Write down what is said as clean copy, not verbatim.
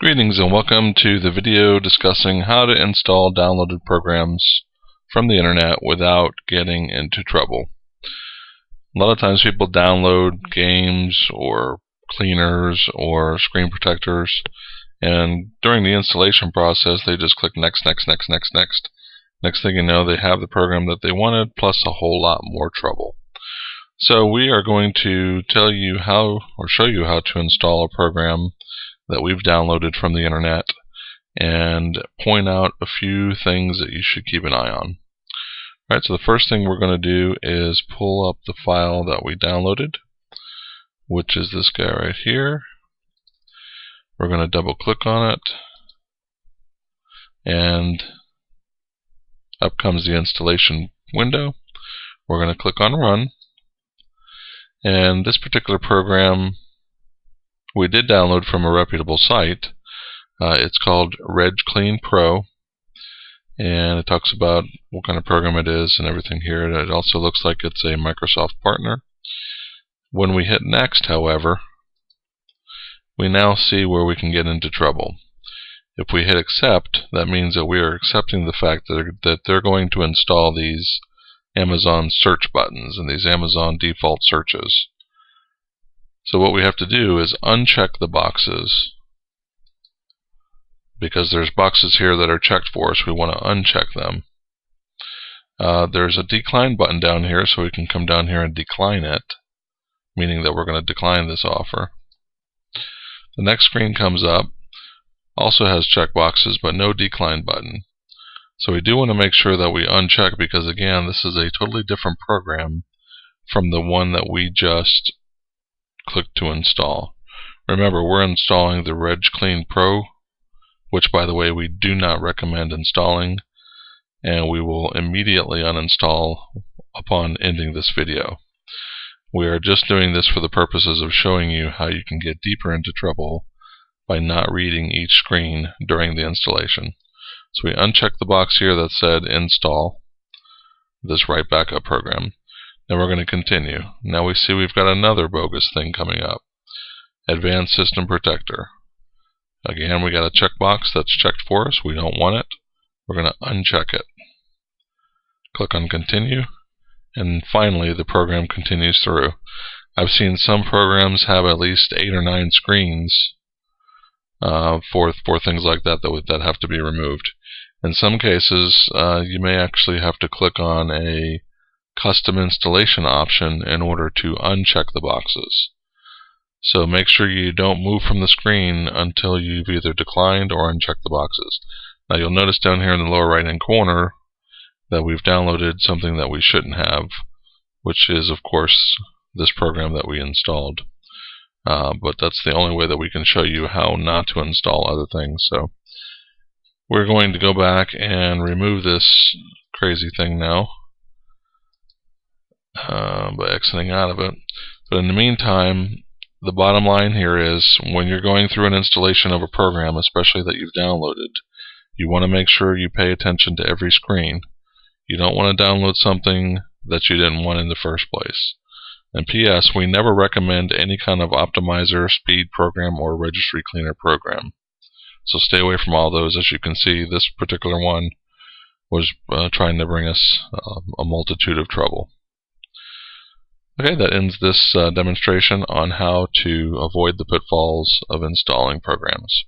Greetings and welcome to the video discussing how to install downloaded programs from the internet without getting into trouble. A lot of times people download games or cleaners or screen protectors, and during the installation process they just click next, next, next, next, next. Next thing you know, they have the program that they wanted plus a whole lot more trouble. So we are going to tell you how, or show you how to install a program that we've downloaded from the internet and point out a few things that you should keep an eye on. Alright, so the first thing we're going to do is pull up the file that we downloaded, which is this guy right here. We're going to double click on it, and up comes the installation window. We're going to click on Run, and this particular program we did download from a reputable site. It's called RegClean Pro, and it talks about what kind of program it is and everything here. It also looks like it's a Microsoft partner. When we hit Next, however, we now see where we can get into trouble. If we hit Accept, that means that we are accepting the fact that they're going to install these Amazon search buttons and these Amazon default searches. So what we have to do is uncheck the boxes, because there's boxes here that are checked for us. We want to uncheck them. There's a decline button down here, so we can come down here and decline it, meaning that we're going to decline this offer. The next screen comes up, also has check boxes but no decline button. So we do want to make sure that we uncheck, because again, this is a totally different program from the one that we just click to install. Remember, we're installing the RegClean Pro, which by the way we do not recommend installing, and we will immediately uninstall upon ending this video. We are just doing this for the purposes of showing you how you can get deeper into trouble by not reading each screen during the installation. So we uncheck the box here that said install this right backup program. Now we're going to continue. Now we see we've got another bogus thing coming up. Advanced System Protector. Again, we got a checkbox that's checked for us. We don't want it. We're going to uncheck it. Click on Continue, and finally the program continues through. I've seen some programs have at least 8 or 9 screens for things like that that have to be removed. In some cases, you may actually have to click on a custom installation option in order to uncheck the boxes. So make sure you don't move from the screen until you've either declined or unchecked the boxes. Now you'll notice down here in the lower right hand corner that we've downloaded something that we shouldn't have, which is of course this program that we installed. But that's the only way that we can show you how not to install other things. So we're going to go back and remove this crazy thing now by exiting out of it. But in the meantime, the bottom line here is, when you're going through an installation of a program, especially that you've downloaded, you want to make sure you pay attention to every screen. You don't want to download something that you didn't want in the first place. And P.S., we never recommend any kind of optimizer, speed program, or registry cleaner program. So stay away from all those. As you can see, this particular one was trying to bring us a multitude of trouble. Okay, that ends this demonstration on how to avoid the pitfalls of installing programs.